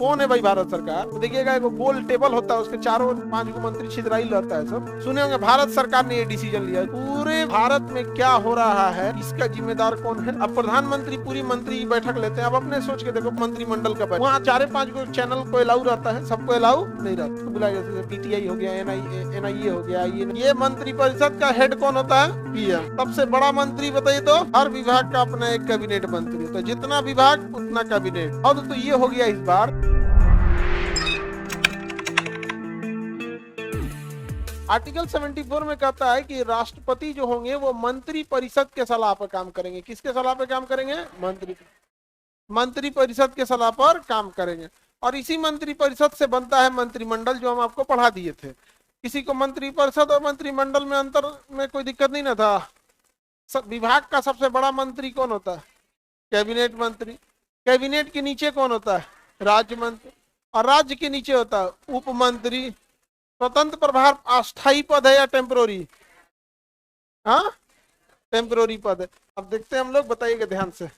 कौन है भाई भारत सरकार? तो देखिएगा, एक गोल टेबल होता है, उसके चारों 5 गो मंत्री छिद्राइल रहता है सब। सुने होंगे भारत सरकार ने ये डिसीजन लिया है। पूरे भारत में क्या हो रहा है इसका जिम्मेदार कौन है? अब प्रधानमंत्री पूरी मंत्री की बैठक लेते हैं। अब अपने सोच के देखो, मंत्रिमंडल का बैठक, वहाँ 4-5 गो चैनल को अलाउ रहता है, सबको अलाउ नहीं रहता। तो बुलाया जाता है पीटीआई हो गया, एनआईए हो गया। ये मंत्रिपरिषद का हेड कौन होता है? पीएम। सबसे बड़ा मंत्री बताइए तो? हर विभाग का अपना एक कैबिनेट मंत्री। तो जितना विभाग उतना कैबिनेट। अब तो ये हो गया इस बार। आर्टिकल 74 में कहता है कि राष्ट्रपति जो होंगे वो मंत्री परिषद के सलाह पर काम करेंगे। किसके सलाह पर काम करेंगे? मंत्री परिषद के सलाह पर काम करेंगे। और इसी मंत्री परिषद से बनता है मंत्रिमंडल, जो हम आपको पढ़ा दिए थे। किसी को मंत्री परिषद और मंत्रिमंडल में अंतर में कोई दिक्कत नहीं ना था। विभाग का सबसे बड़ा मंत्री कौन होता है? कैबिनेट मंत्री। कैबिनेट के नीचे कौन होता है? राज्य मंत्री। और राज्य के नीचे होता है उप मंत्री। स्वतंत्र प्रभार अस्थायी पद है या टेम्पोररी? हाँ, टेम्पोररी पद है। अब देखते हैं हम लोग, बताइएगा ध्यान से।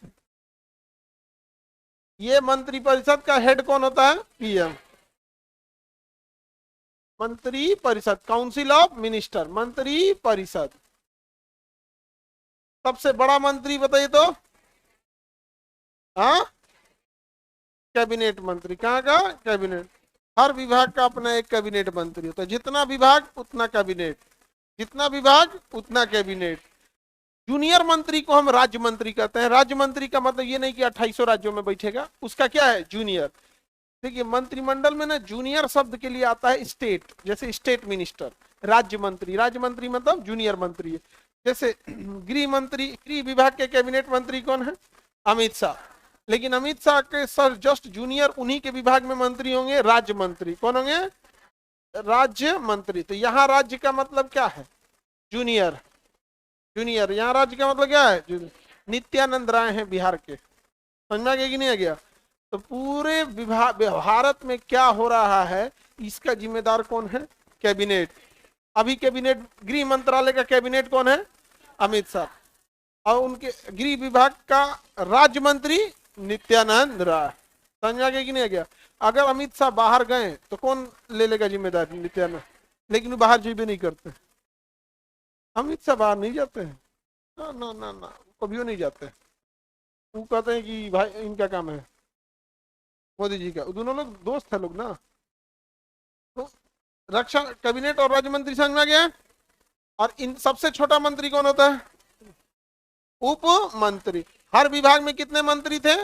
ये मंत्री परिषद का हेड कौन होता है? पीएम। मंत्री परिषद, काउंसिल ऑफ मिनिस्टर, मंत्री परिषद। सबसे बड़ा मंत्री बताइए तो? हाँ, कैबिनेट मंत्री। कहाँ का? कैबिनेट। हर विभाग का अपना एक कैबिनेट मंत्री होता है। जितना विभाग उतना कैबिनेट, जितना विभाग उतना कैबिनेट। जूनियर मंत्री को हम राज्य मंत्री कहते हैं। राज्य मंत्री का मतलब ये नहीं कि 2800 राज्यों में बैठेगा, उसका क्या है? जूनियर। देखिए, मंत्रिमंडल में ना जूनियर शब्द के लिए आता है स्टेट, जैसे स्टेट मिनिस्टर। राज्य मंत्री, राज्य मंत्री मतलब जूनियर मंत्री है। जैसे गृह मंत्री, गृह विभाग के कैबिनेट मंत्री कौन है? अमित शाह। लेकिन अमित शाह के सर जस्ट जूनियर, उन्हीं के विभाग में मंत्री होंगे राज्य मंत्री। कौन होंगे? राज्य मंत्री। तो यहाँ राज्य का मतलब क्या है? जूनियर। जूनियर, यहाँ राज्य का मतलब क्या है? नित्यानंद राय हैं बिहार के। समझ में आ गया कि नहीं आ गया? तो पूरे विभाग भारत में क्या हो रहा है इसका जिम्मेदार कौन है? कैबिनेट। अभी कैबिनेट, गृह मंत्रालय का कैबिनेट कौन है? अमित शाह। और उनके गृह विभाग का राज्य मंत्री नित्यानंद राय। समझ में आ गया कि नहीं आ गया? अगर अमित शाह बाहर गए तो कौन ले लेगा जिम्मेदारी? नित्यानंद। लेकिन वो बाहर जीबे नहीं करते। अमित शाह बाहर नहीं जाते हैं, ना ना ना ना, कभी नहीं जाते। वो कहते हैं कि भाई इनका काम है, मोदी जी का। दोनों लोग दोस्त है लोग ना। तो रक्षा, कैबिनेट और राज्य मंत्री समझ में आ गया। और इन सबसे छोटा मंत्री कौन होता है? उप मंत्री। हर विभाग में कितने मंत्री थे?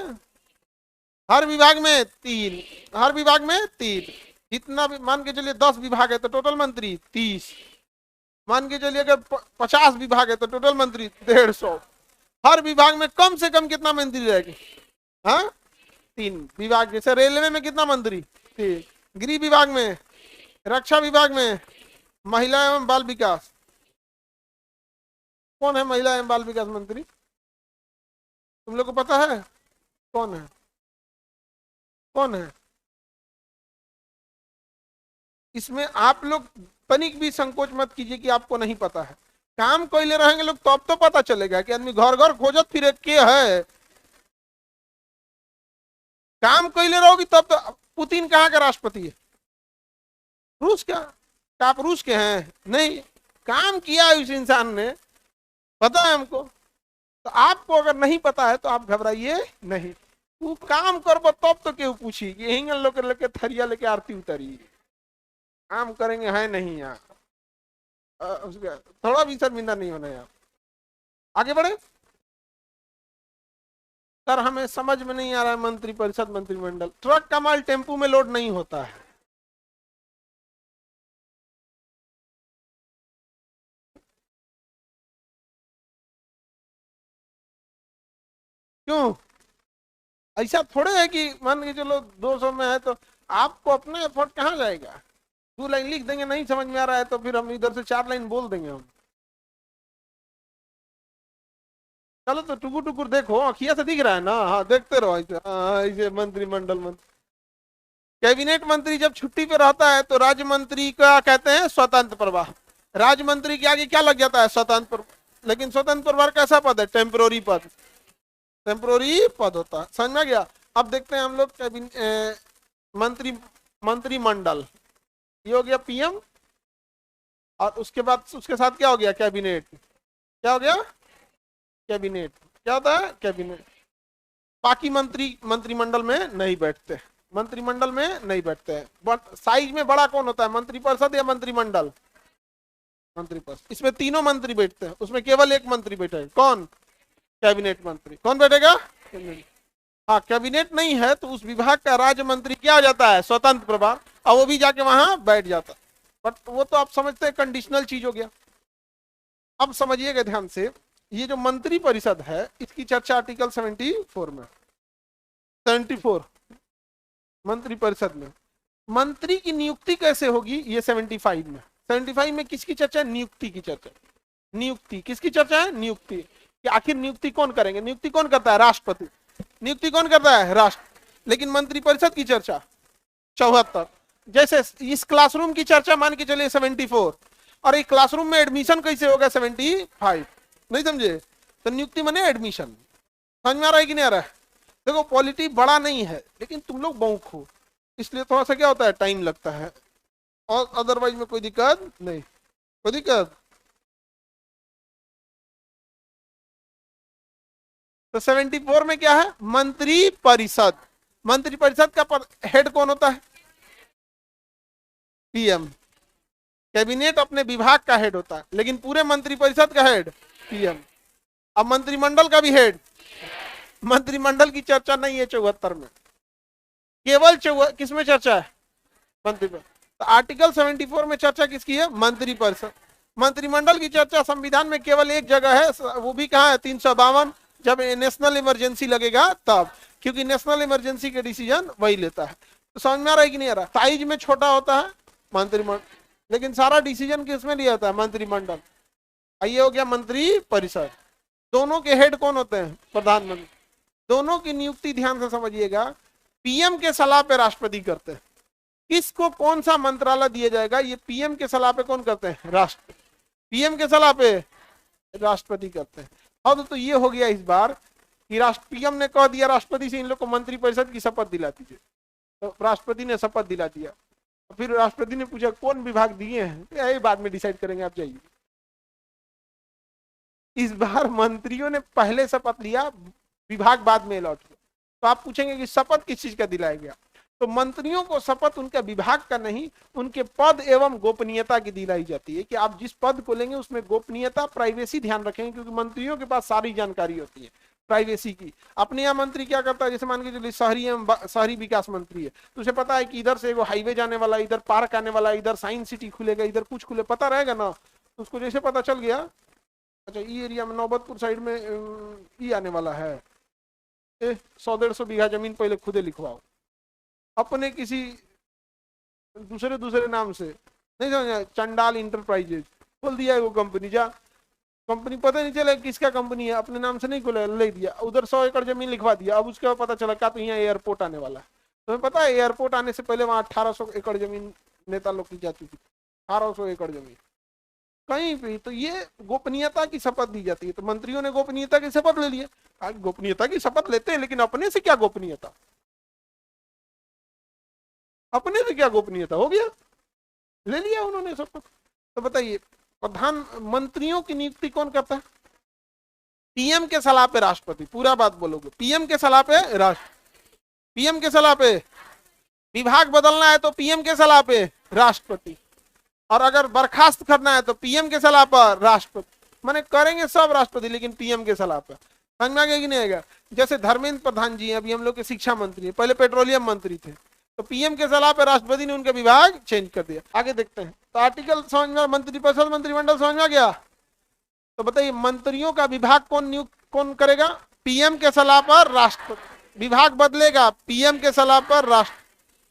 हर विभाग में 3। हर विभाग में 3। जितना भी मान के चलिए 10 विभाग है तो टोटल मंत्री 30। मान के चलिए अगर 50 विभाग है तो टोटल मंत्री 150। हर विभाग में कम से कम कितना मंत्री रहेगा? हाँ, 3 विभाग। जैसे रेलवे में कितना मंत्री? 3। गृह विभाग में, रक्षा विभाग में, महिला एवं बाल विकास। कौन है महिला एवं बाल विकास मंत्री? तुम लोग को पता है कौन है? कौन है? इसमें आप लोग तनिक भी संकोच मत कीजिए कि आपको नहीं पता है। काम कोई ले रहेंगे लोग तो अब तो पता चलेगा कि आदमी घर घर खोजत फिरे के है। काम कोई ले रहोगी तब तो। पुतिन कहाँ का राष्ट्रपति है? रूस का। आप रूस के हैं? नहीं, काम किया है उस इंसान ने, पता है हमको। तो आपको अगर नहीं पता है तो आप घबराइए नहीं। वो काम करबो तब तो क्यों पूछी कि हिंगल लोग लेके थरिया लेके आरती उतारी। काम करेंगे है नहीं यहाँ, थोड़ा भी शर्मिंदा नहीं होना यार। आगे बढ़े सर। हमें समझ में नहीं आ रहा है मंत्री परिषद, मंत्रिमंडल। ट्रक का माल टेम्पू में लोड नहीं होता है। क्यों? ऐसा थोड़े है कि मान के चलो 200 में है तो आपको अपना एफर्ट कहाँ जाएगा? 2 लाइन लिख देंगे, नहीं समझ में आ रहा है तो फिर हम इधर से 4 लाइन बोल देंगे हम। चलो तो टुकुर टुकुर देखो, अखिया से दिख रहा है ना? हाँ, देखते रहो ऐसे। ऐसे मंत्रिमंडल मंत्री। कैबिनेट मंत्री जब छुट्टी पे रहता है तो राज्य मंत्री का कहते हैं स्वतंत्र प्रभार। राज्य मंत्री के आगे क्या लग जाता है? स्वतंत्र प्रभार। लेकिन स्वतंत्र प्रभार कैसा पद है? टेम्पोररी पद। टेम्पोररी पद होता है। समझ में गया? अब देखते हैं हम लोग मंत्री मंत्रिमंडल, ये हो गया पीएम, और उसके बाद उसके साथ क्या हो गया, कैबिनेट। क्या हो गया, कैबिनेट। क्या होता है, कैबिनेट। बाकी मंत्री मंत्रिमंडल में नहीं बैठते, मंत्रिमंडल में नहीं बैठते हैं। बट साइज में बड़ा कौन होता है, मंत्रिपरिषद या मंत्रिमंडल, मंत्रिपरिषद। इसमें तीनों मंत्री बैठते हैं, उसमें केवल एक मंत्री बैठा है, कौन, कैबिनेट मंत्री। कौन बैठेगा, हाँ कैबिनेट नहीं है तो उस विभाग का राज्य मंत्री क्या हो जाता है, स्वतंत्र प्रभार, और वो भी जाके वहां बैठ जाता है। बट वो तो आप समझते हैं कंडीशनल चीज हो गया। अब समझिएगा ध्यान से, ये जो मंत्री परिषद है इसकी चर्चा आर्टिकल 74 में, 74 मंत्री परिषद में। मंत्री की नियुक्ति कैसे होगी, ये 75 में। 75 में किसकी चर्चा है, नियुक्ति की चर्चा। नियुक्ति किसकी चर्चा है, नियुक्ति, कि आखिर नियुक्ति कौन करेंगे, नियुक्ति कौन करता है, राष्ट्रपति। नियुक्ति कौन करता है, राष्ट्र। लेकिन मंत्रिपरिषद की चर्चा 74। जैसे इस क्लासरूम की चर्चा मान के चलिए 74, और एक क्लासरूम में एडमिशन कैसे होगा 75। नहीं समझे, तो नियुक्ति माने एडमिशन। समझ में आ रहा है कि नहीं आ रहा है। देखो पॉलिटी बड़ा नहीं है लेकिन तुम लोग बौक हो, इसलिए थोड़ा सा क्या होता है, टाइम लगता है, और अदरवाइज में कोई दिक्कत नहीं, कोई दिक्कत। तो 74 में क्या है, मंत्री परिषद। मंत्री परिषद का हेड कौन होता है, पीएम। कैबिनेट अपने विभाग का हेड होता है, लेकिन पूरे मंत्री परिषद का हेड पीएम। अब मंत्रिमंडल का भी हेड, मंत्रिमंडल की चर्चा नहीं है 74 में, केवल किसमें चर्चा है, मंत्री परिषद। तो आर्टिकल 74 में चर्चा किसकी है, मंत्री परिषद। मंत्रिमंडल की चर्चा संविधान में केवल एक जगह है, वो भी कहाँ है, 352, जब नेशनल इमरजेंसी लगेगा तब, क्योंकि नेशनल इमरजेंसी के डिसीजन वही लेता है। तो समझ में आ रहा है कि नहीं आ रहा। साइज में छोटा होता है मंत्रिमंडल, लेकिन सारा डिसीजन किसमें लिया जाता है, मंत्रिमंडल। ये हो गया मंत्री परिषद। दोनों के हेड कौन होते हैं, प्रधानमंत्री। दोनों की नियुक्ति ध्यान से समझिएगा, पीएम के सलाह पे राष्ट्रपति करते हैं। किसको कौन सा मंत्रालय दिया जाएगा, ये पीएम के सलाह पे कौन करते हैं, राष्ट्रपति। पीएम के सलाह पे राष्ट्रपति करते हैं। अब तो ये हो गया इस बार कि पीएम ने कह दिया राष्ट्रपति से इन लोग को मंत्री परिषद की शपथ दिला दीजिए, तो राष्ट्रपति ने शपथ दिला दिया। फिर राष्ट्रपति ने पूछा कौन विभाग दिए हैं, यही बाद में डिसाइड करेंगे, आप जाइए। इस बार मंत्रियों ने पहले शपथ लिया, विभाग बाद में अलॉट किया। तो आप पूछेंगे कि शपथ किस चीज का दिलाया गया, तो मंत्रियों को शपथ उनका विभाग का नहीं, उनके पद एवं गोपनीयता की दिलाई जाती है, कि आप जिस पद को लेंगे उसमें गोपनीयता, प्राइवेसी ध्यान रखेंगे, क्योंकि मंत्रियों के पास सारी जानकारी होती है प्राइवेसी की। अपने यहाँ मंत्री क्या करता है, जैसे मान के चलिए शहरी विकास मंत्री है, तो उसे पता है कि इधर से वो हाईवे जाने वाला, इधर पार्क आने वाला, इधर साइंस सिटी खुलेगा, इधर कुछ खुले, पता रहेगा ना। तो उसको जैसे पता चल गया, अच्छा ये एरिया में नौबतपुर साइड में ये आने वाला है, 100-150 बीघा जमीन पहले खुदे लिखवाओ, अपने किसी दूसरे नाम से, नहीं समझा, चंडाल इंटरप्राइजेज खोल दिया है वो कंपनी। जा कंपनी पता नहीं चला किसका कंपनी है, अपने नाम से नहीं खोला, ले दिया, उधर 100 एकड़ जमीन लिखवा दिया। अब उसके बाद पता चला क्या, तो यहाँ एयरपोर्ट आने वाला है। तुम्हें पता है एयरपोर्ट आने से पहले वहां 1800 एकड़ जमीन नेता लोग की जाती थी, 1800 एकड़ जमीन कहीं भी। तो ये गोपनीयता की शपथ दी जाती है। तो मंत्रियों ने गोपनीयता की शपथ ले ली। गोपनीयता की शपथ लेते हैं, लेकिन अपने से क्या गोपनीयता, अपने से क्या गोपनीयता, हो गया, ले लिया उन्होंने सब कुछ। तो बताइए प्रधानमंत्रियों की नियुक्ति कौन करता है, पीएम के सलाह पे राष्ट्रपति। पूरा बात बोलोगे, पीएम के सलाह पे पीएम के सलाह पे। विभाग बदलना है तो पीएम के सलाह पे राष्ट्रपति, और अगर बर्खास्त करना है तो पीएम के सलाह पर राष्ट्रपति। माने करेंगे सब राष्ट्रपति, लेकिन पीएम के सलाह पर। समझ में आ गया कि नहीं आएगा। जैसे धर्मेंद्र प्रधान जी अभी हम लोग के शिक्षा मंत्री है, पहले पेट्रोलियम मंत्री थे, तो पीएम के सलाह पर राष्ट्रपति ने उनका विभाग चेंज कर दिया। आगे देखते हैं। तो आर्टिकल समझ में, मंत्रिपरिषद मंत्रिमंडल समझ में आ गया। तो बताइए मंत्रियों का विभाग कौन करेगा, पीएम के सलाह पर राष्ट्रपति। विभाग बदलेगा, पीएम के सलाह पर राष्ट्र।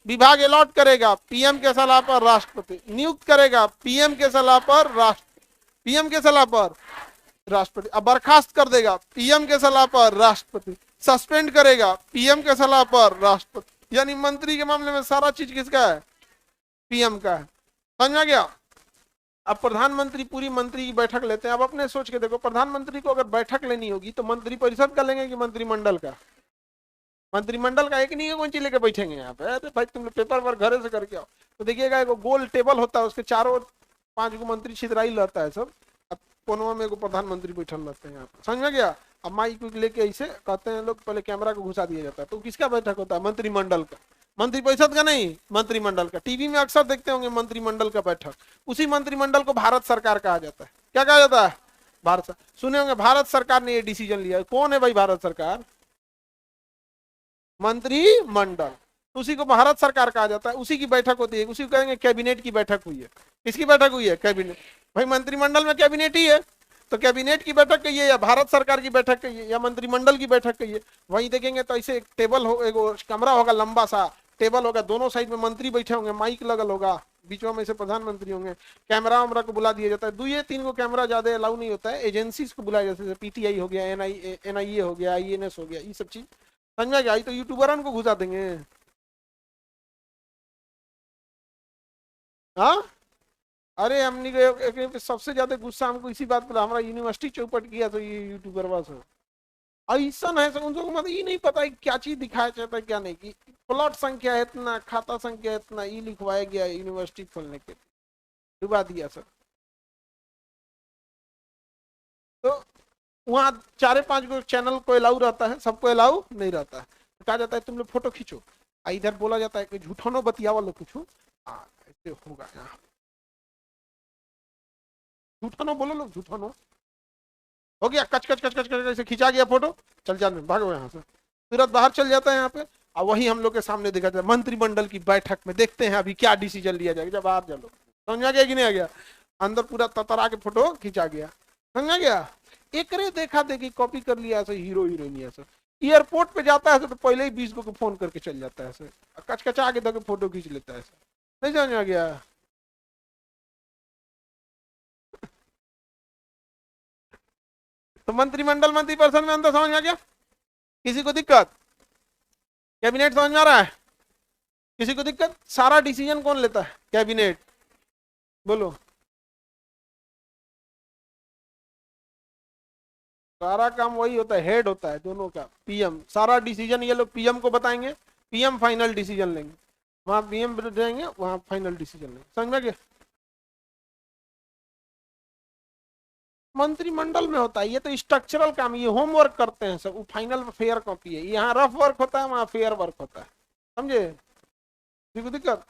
विभाग अलॉट करेगा, पीएम के सलाह पर राष्ट्रपति। नियुक्त करेगा, पीएम के सलाह पर पीएम के सलाह पर राष्ट्रपति। अब बर्खास्त कर देगा, पीएम के सलाह पर राष्ट्रपति। सस्पेंड करेगा, पीएम के सलाह पर राष्ट्रपति। यानी मंत्री के मामले में सारा चीज किसका है, पीएम का है। समझ में गया। अब प्रधानमंत्री पूरी मंत्री की बैठक लेते हैं। अब अपने सोच के देखो, प्रधानमंत्री को अगर बैठक लेनी होगी तो मंत्री परिषद का लेंगे कि मंत्रिमंडल का, मंत्रिमंडल का एक नहीं है, कौन चीज लेके बैठेंगे यहाँ पे? अरे भाई तुम लोग पेपर वर्क घरे से करके आओ। तो देखिएगा एक गोल टेबल होता है, उसके चारों 5 गो मंत्री छितराई रहता है सब, अब कोनवा में एगो प्रधानमंत्री बैठल रहते हैं यहाँ पे, समझ में गया? अब माइक उइक लेके ऐसे कहते हैं लोग, पहले कैमरा को घुसा दिया जाता है। तो किसका बैठक होता है? मंत्रिमंडल का। मंत्रिपरिषद का नहीं, मंत्रिमंडल का। टीवी में अक्सर देखते होंगे मंत्रिमंडल का बैठक। उसी मंत्रिमंडल को भारत सरकार कहा जाता है। क्या कहा जाता है? भारत सरकार। सुने होंगे भारत सरकार ने ये डिसीजन लिया। कौन है भाई भारत सरकार? मंत्रिमंडल। उसी को भारत सरकार कहा जाता है। उसी की बैठक होती है, उसी को कहेंगे कैबिनेट की बैठक हुई है। किसकी बैठक हुई है? कैबिनेट। भाई मंत्रिमंडल में कैबिनेट ही है, तो कैबिनेट की बैठक कहिए या भारत सरकार की बैठक कहिए या मंत्रिमंडल की बैठक कहिए। वहीं देखेंगे तो ऐसे एक टेबल हो, एक कमरा होगा, लंबा सा टेबल होगा, दोनों साइड में मंत्री बैठे होंगे, माइक लगल होगा, बीच में से प्रधानमंत्री होंगे। कैमरा वमरा को बुला दिया जाता है। 2-3 को कैमरा ज्यादा अलाउ नहीं होता है। एजेंसीज को बुलाया जाता है, पीटीआई हो गया, एनआईए हो गया, आईएनएस हो गया, ये सब चीज समझ में गया? तो यूट्यूबरन को घुसा देंगे। हाँ, अरे हमने सबसे ज्यादा गुस्सा हमको इसी बात पर, हमारा यूनिवर्सिटी चौपट किया तो ये यूट्यूबर बस ऐसा है सब। उनको मतलब ये नहीं पता है क्या चीज दिखाया जाता है क्या नहीं, कि प्लॉट संख्या है इतना, खाता संख्या इतना, ये लिखवाया गया यूनिवर्सिटी खोलने के लिए, डुबा दिया सर। तो वहाँ 4-5 गो चैनल को अलाउ रहता है, सबको अलाउ नहीं रहता है। तो कहा जाता है तुम लोग फोटो खींचो, इधर बोला जाता है कि झूठनो बतिया वालों कुछ ऐसे होगा यहाँ, झूठनो बोलो लोग, झूठनो हो गया, कच कच कच कच कच से खींचा गया फोटो, चल जाने भागो यहाँ से, तुरंत बाहर चल जाता है यहाँ पे। और वही हम लोग के सामने देखा जाता है मंत्रिमंडल की बैठक में, देखते हैं अभी क्या डिसीजन लिया जाएगा। जब बाहर चलो, समझ आ गया कि नहीं आ गया? अंदर पूरा ततरा के फोटो खींचा गया, समझ आ गया? एक रे देखा देखी कॉपी कर लिया ऐसे, हीरो हीरोइन ऐसे। एयरपोर्ट पे जाता है तो पहले ही 20 को फोन करके चल जाता है ऐसे, कचकचा के दे फोटो खींच लेता है ऐसे, नहीं समझ आ गया? तो मंत्रिमंडल मंत्रिपरिषद में अंदर समझ में आ गया? किसी को दिक्कत? कैबिनेट समझ में आ रहा है? किसी को दिक्कत? सारा डिसीजन कौन लेता है? कैबिनेट। बोलो, सारा काम वही होता है, हेड होता है दोनों का, पीएम। सारा डिसीजन ये लोग पीएम को बताएंगे, पीएम फाइनल डिसीजन लेंगे। वहां पीएम जाएंगे, वहां फाइनल डिसीजन लेंगे, समझ में गया? मंत्रिमंडल में होता है ये तो स्ट्रक्चरल काम, ये होमवर्क करते हैं सब, वो फाइनल फेयर कॉपी है। यहाँ रफ वर्क होता है, वहाँ फेयर वर्क होता है, समझे? दिक्कत?